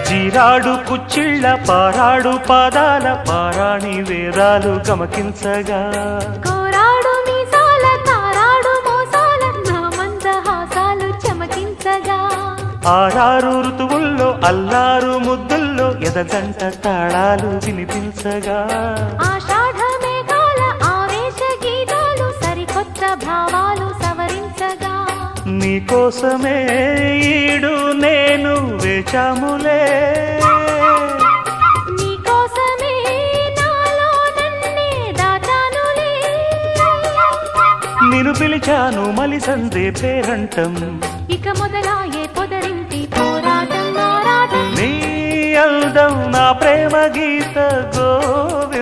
జీరాడు కుచ్చిళ్ళ పారాడు పాదాల పారాణి వేదాలు గమకించగా కోరాడు మీసాల తారాడు మోసాల నా మందహాసాలు చమకించగా ఆరారు ఋతువుల్లో అల్లారు ముద్దుల్లో ఎదగంట తాళాలు వినిపించగా ఆషాఢ మేఘాల ఆవేశ గీతాలు సరికొత్త భావాలు సవరించగా నీకోసమే ఈడు నేను వేచాములే నీకోసమే నాలో నన్నే దాచానులే నిన్ను పిలిచాను మలిసందే పేరంటం ఇక మొదలాయే పొదరింటి పోరాటం ఆరాటం నీ అందం నా ప్రేమ గీత గోవి